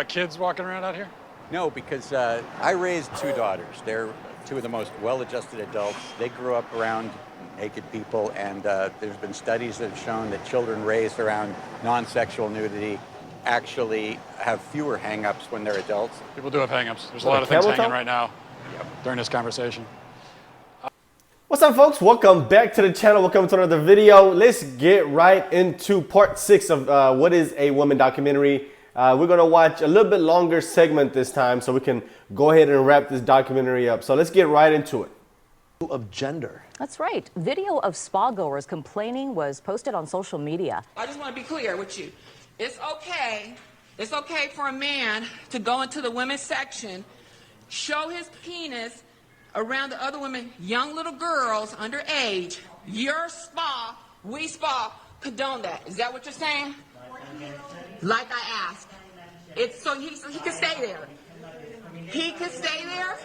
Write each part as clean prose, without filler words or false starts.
Kids walking around out here? No, because I raised two daughters. They're two of the most well-adjusted adults. They grew up around naked people, and there's been studies that have shown that children raised around non-sexual nudity actually have fewer hang-ups when they're adults. People do have hang-ups. There's a lot of things hanging right now during this conversation. What's up, folks? Welcome back to the channel. Welcome to another video. Let's get right into part 6 of What is a Woman documentary. We're going to watch a little bit longer segment this time so we can go ahead and wrap this documentary up. So let's get right into it. Of gender. That's right. Video of spa goers complaining was posted on social media. I just want to be clear with you. It's okay for a man to go into the women's section, show his penis around the other women, young little girls underage. Your spa, we spa, condone that. Is that what you're saying? Like I asked. It's so he can stay there. He can stay there.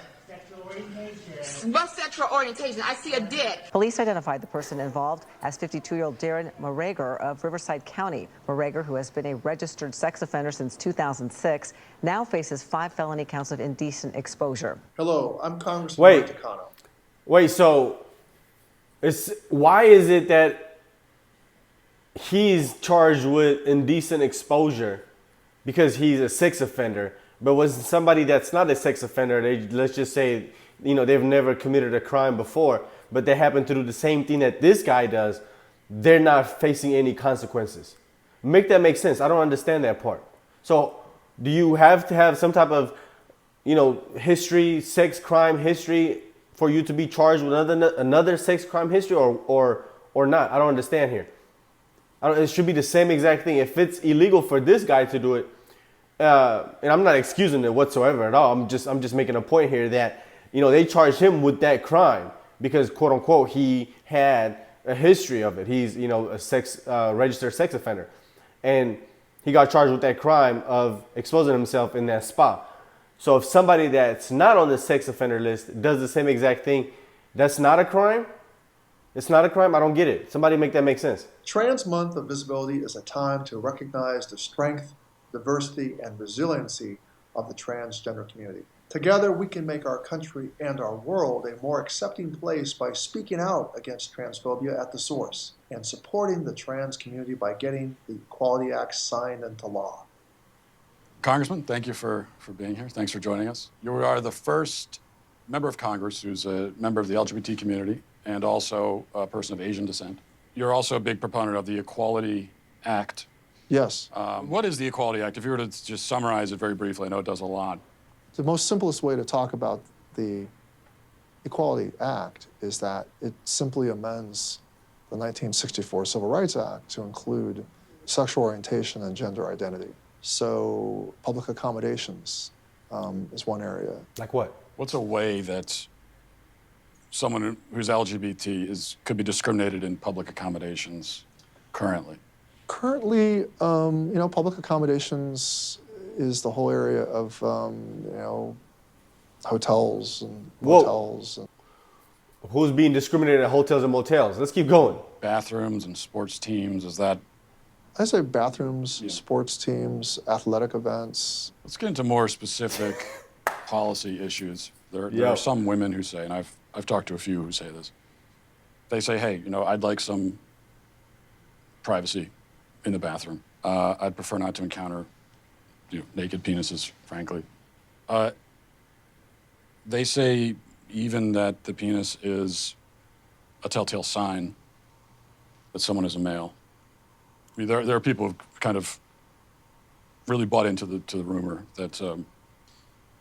What sexual orientation? I see a dick. Police identified the person involved as 52-year-old Darren Morager of Riverside County. Morager, who has been a registered sex offender since 2006, now faces 5 felony counts of indecent exposure. Hello, I'm Congressman Mike Takano. Wait, so why is it that he's charged with indecent exposure because he's a sex offender, but was somebody that's not a sex offender, let's just say, you know, they've never committed a crime before, but they happen to do the same thing that this guy does, they're not facing any consequences? Make that make sense. I don't understand that part. So do you have to have some type of, you know, history, sex crime history for you to be charged with another sex crime history or not? I don't understand here. It should be the same exact thing. If it's illegal for this guy to do it, and I'm not excusing it whatsoever at all. I'm just making a point here that, you know, they charged him with that crime because, quote unquote, he had a history of it. He's, you know, a registered sex offender, and he got charged with that crime of exposing himself in that spa. So if somebody that's not on the sex offender list does the same exact thing, that's not a crime? It's not a crime? I don't get it. Somebody make that make sense. Trans Month of Visibility is a time to recognize the strength, diversity, and resiliency of the transgender community. Together, we can make our country and our world a more accepting place by speaking out against transphobia at the source and supporting the trans community by getting the Equality Act signed into law. Congressman, thank you for being here. Thanks for joining us. You are the first member of Congress who's a member of the LGBT community and also a person of Asian descent. You're also a big proponent of the Equality Act. Yes. What is the Equality Act? If you were to just summarize it very briefly, I know it does a lot. The most simplest way to talk about the Equality Act is that it simply amends the 1964 Civil Rights Act to include sexual orientation and gender identity. So public accommodations is one area. Like what? What's a way that someone who's LGBT could be discriminated in public accommodations currently? Currently, you know, public accommodations is the whole area of, you know, hotels and motels. And who's being discriminated at hotels and motels? Let's keep going. Bathrooms and sports teams, is that? I say bathrooms, sports teams, athletic events. Let's get into more specific policy issues. There are some women who say, and I've talked to a few who say this, they say, hey, you know, I'd like some privacy in the bathroom. I'd prefer not to encounter, you know, naked penises, frankly. They say even that the penis is a telltale sign that someone is a male. I mean, there are people who've kind of really bought into the rumor that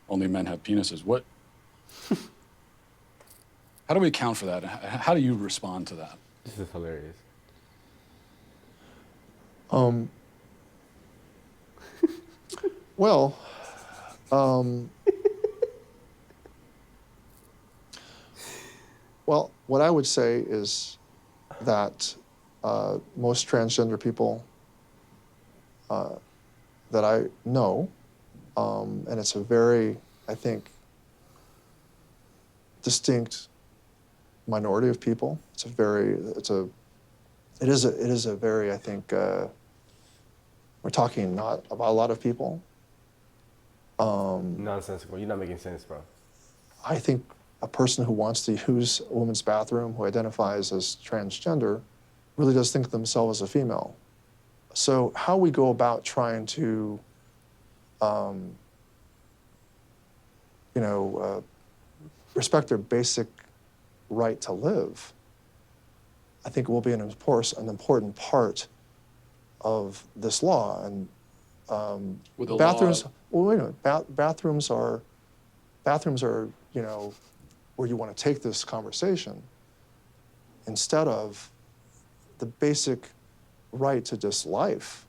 only men have penises. What? How do we account for that? How do you respond to that? This is hilarious. Well, well, what I would say is that most transgender people that I know, and it's a very, I think, distinct minority of people. It is a very, I think, we're talking not about a lot of people, Nonsensical. You're not making sense, bro. I think a person who wants to use a woman's bathroom, who identifies as transgender, really does think of themselves as a female. So how we go about trying to, respect their basic right to live, I think will be an important part of this law. And With the bathrooms. law- Well, wait a minute. Bathrooms are, where you want to take this conversation instead of the basic right to just life.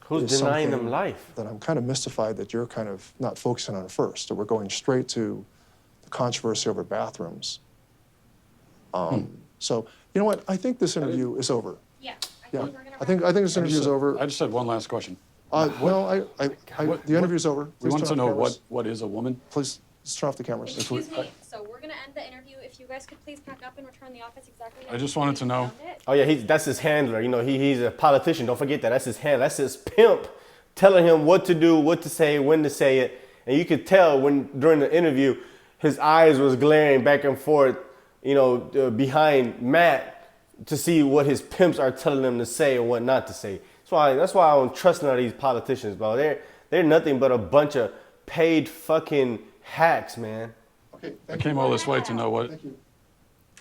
Who's is denying them something life? That I'm kind of mystified that you're kind of not focusing on first, that we're going straight to the controversy over bathrooms. So, you know what? I think this interview is over. Yeah, Yeah, think we're gonna I think this interview is over. I just had one last question. No, the interview's over. We Please want turn to off know the cameras. what is a woman? Please turn off the cameras. Excuse me, so we're gonna end the interview. If you guys could please pack up and return the office exactly. I just wanted to know. Oh yeah, that's his handler. You know, he's a politician. Don't forget that. That's his handler. That's his pimp, telling him what to do, what to say, when to say it. And you could tell during the interview, his eyes was glaring back and forth, behind Matt to see what his pimps are telling him to say and what not to say. That's why I don't trust none of these politicians, bro. They're nothing but a bunch of paid fucking hacks, man. Okay, I came all this way to know what. Thank you.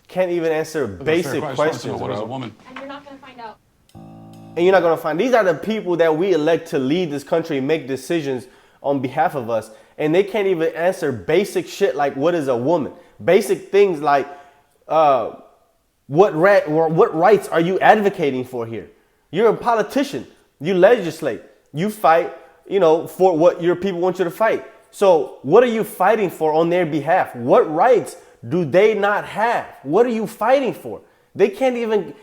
Can't even answer basic I just wanted to questions, know what is a bro. woman. And you're not gonna find out. And you're not gonna find, these are the people that we elect to lead this country and make decisions on behalf of us. And they can't even answer basic shit like what is a woman? Basic things like what rights are you advocating for here? You're a politician. You legislate. You fight, for what your people want you to fight. So what are you fighting for on their behalf? What rights do they not have? What are you fighting for? They can't even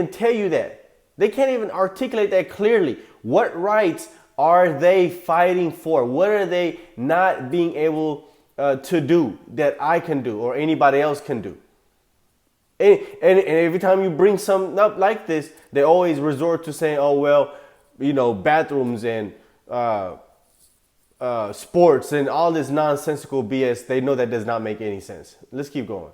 tell you that. They can't even articulate that clearly. What rights are they fighting for? What are they not being able to do that I can do or anybody else can do? And every time you bring something up like this, they always resort to saying, oh, well, bathrooms and sports and all this nonsensical BS. They know that does not make any sense. Let's keep going.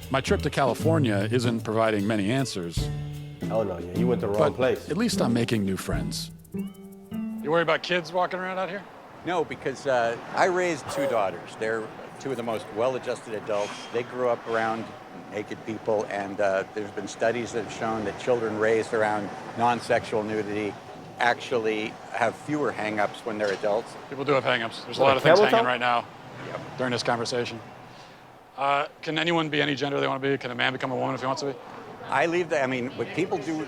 My trip to California isn't providing many answers, Oh, no, yeah, you went to the wrong but place. at least I'm making new friends. You worry about kids walking around out here? No, because I raised two daughters. They're two of the most well-adjusted adults. They grew up around naked people, and there's been studies that have shown that children raised around non-sexual nudity actually have fewer hang-ups when they're adults. People do have hang-ups. There's a What, lot a of things camel hanging toe? right now during this conversation. Can anyone be any gender they want to be? Can a man become a woman if he wants to be? I leave that. I mean, what people do,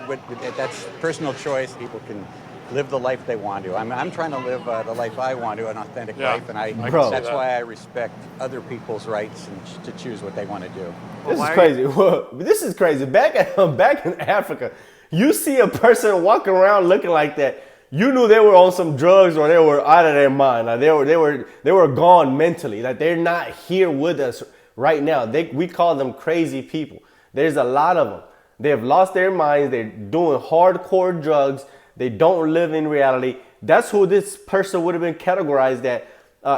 that's personal choice. People can live the life they want to. I'm trying to live the life I want to, an authentic Yeah, life, and I can Bro. see that's that. why I respect other people's rights and to choose what they want to do. This is crazy. This is crazy. Back in Africa, you see a person walking around looking like that, you knew they were on some drugs or they were out of their mind. Like they were gone mentally. Like they're not here with us right now. We call them crazy people. There's a lot of them. They have lost their minds. They're doing hardcore drugs. They don't live in reality. That's who this person would have been categorized at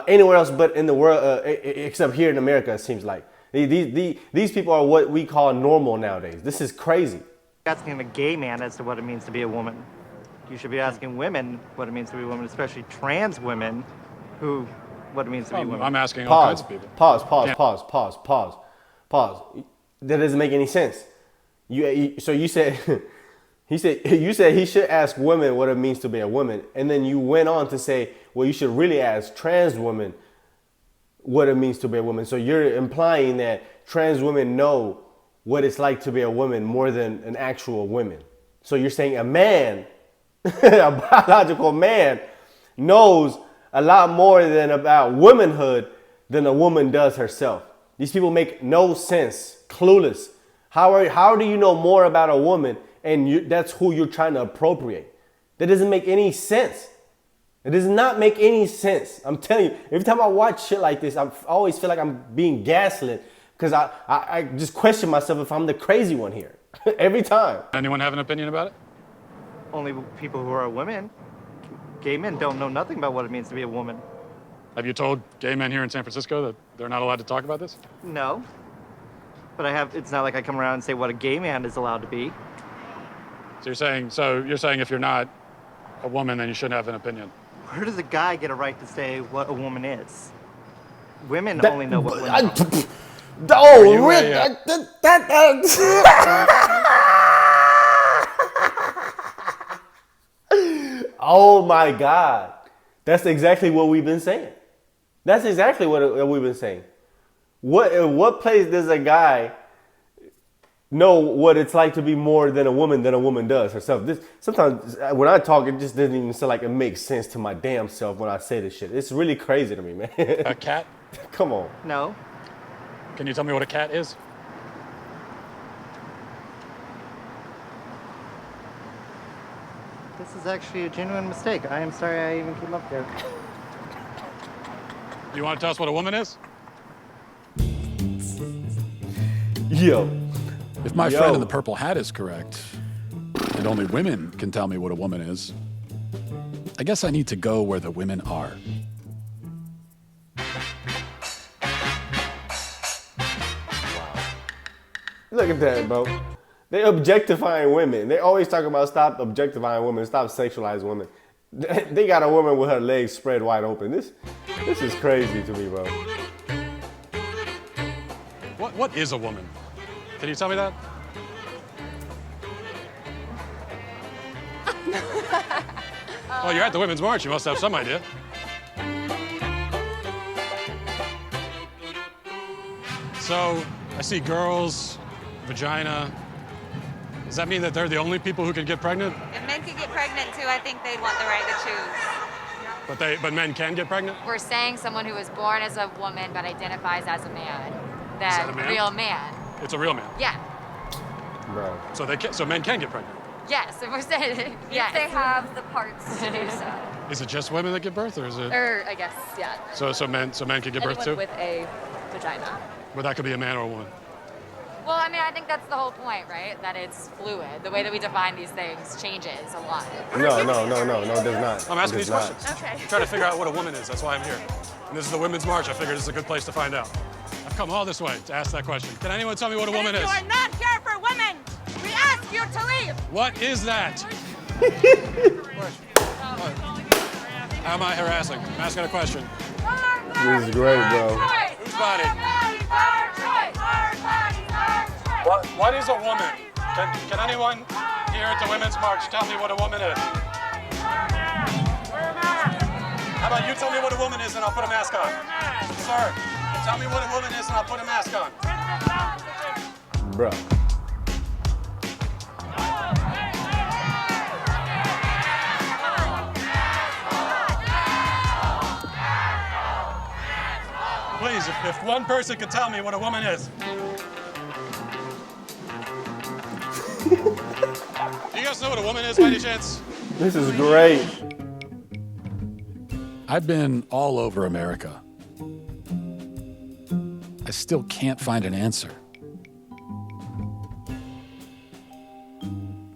anywhere else but in the world, except here in America, it seems like. These people are what we call normal nowadays. This is crazy. Asking a gay man as to what it means to be a woman. You should be asking women what it means to be a woman, especially trans women, what it means to be a woman. I'm asking all kinds Pause. of people. Pause. That doesn't make any sense. So you said you said he should ask women what it means to be a woman, and then you went on to say, well, you should really ask trans women what it means to be a woman. So you're implying that trans women know what it's like to be a woman more than an actual woman. So you're saying a man, a biological man, knows a lot more than about womanhood than a woman does herself. These people make no sense, clueless. How do you know more about a woman and that's who you're trying to appropriate? That doesn't make any sense. It does not make any sense. I'm telling you, every time I watch shit like this, I always feel like I'm being gaslit because I just question myself if I'm the crazy one here. Every time. Anyone have an opinion about it? Only people who are women. Gay men don't know nothing about what it means to be a woman. Have you told gay men here in San Francisco that they're not allowed to talk about this? No. But it's not like I come around and say what a gay man is allowed to be. So you're saying if you're not a woman, then you shouldn't have an opinion. Where does a guy get a right to say what a woman is? Women only know what women are. Oh, Rick! Oh my God. That's exactly what we've been saying. That's exactly what we've been saying. What place does a guy know what it's like to be more than a woman does herself? Sometimes when I talk, it just doesn't even sound like it makes sense to my damn self when I say this shit. It's really crazy to me, man. A cat? Come on. No. Can you tell me what a cat is? This is actually a genuine mistake. I am sorry I even came up there. You want to tell us what a woman is? Yo. If my friend in the purple hat is correct, and only women can tell me what a woman is, I guess I need to go where the women are. Look at that, bro. They objectifying women. They always talk about stop objectifying women, stop sexualizing women. They got a woman with her legs spread wide open. This is crazy to me, bro. What is a woman? Can you tell me that? Well, you're at the Women's March. You must have some idea. So, I see girls, vagina. Does that mean that they're the only people who can get pregnant? If men could get pregnant too, I think they'd want the right to choose. But men can get pregnant? We're saying someone who was born as a woman but identifies as a man. that a man? Real man. It's a real man. Yeah. Bro. So men can get pregnant. Yes, if we're saying yes. If they have the parts to do so. Is it just women that give birth, or is it? Or I guess, yeah. So men can give birth too. Anyone with a vagina. But that could be a man or a woman. Well, I mean, I think that's the whole point, right? That it's fluid. The way that we define these things changes a lot. No, it does not. I'm asking these questions. Okay. I'm trying to figure out what a woman is. That's why I'm here. And this is the Women's March. I figured this is a good place to find out. I've come all this way to ask that question. Can anyone tell me what a woman is? You are not here for women. We ask you to leave. What is that? How am I harassing? I'm asking a question. This is great, bro. Whose body? What is a woman? Can anyone here at the Women's March tell me what a woman is? How about you tell me what a woman is and I'll put a mask on? Sir, tell me what a woman is and I'll put a mask on. Bro. Please, if one person could tell me what a woman is. Do you guys know what a woman is by any chance? This is great. I've been all over America. I still can't find an answer.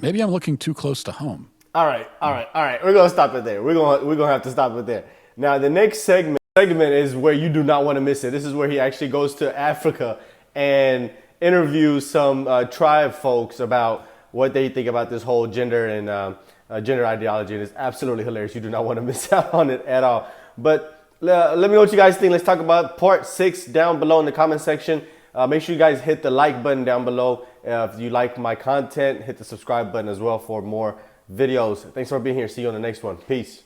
Maybe I'm looking too close to home. All right. We're gonna stop it there. We're gonna have to stop it there. Now the next segment is where you do not want to miss it. This is where he actually goes to Africa and interviews some tribe folks about what they think about this whole gender and gender ideology, and it's absolutely hilarious. You do not want to miss out on it at all. But let me know what you guys think. Let's talk about part 6 down below in the comment section. Make sure you guys hit the like button down below. If you like my content, hit the subscribe button as well for more videos. Thanks for being here. See you on the next one. Peace.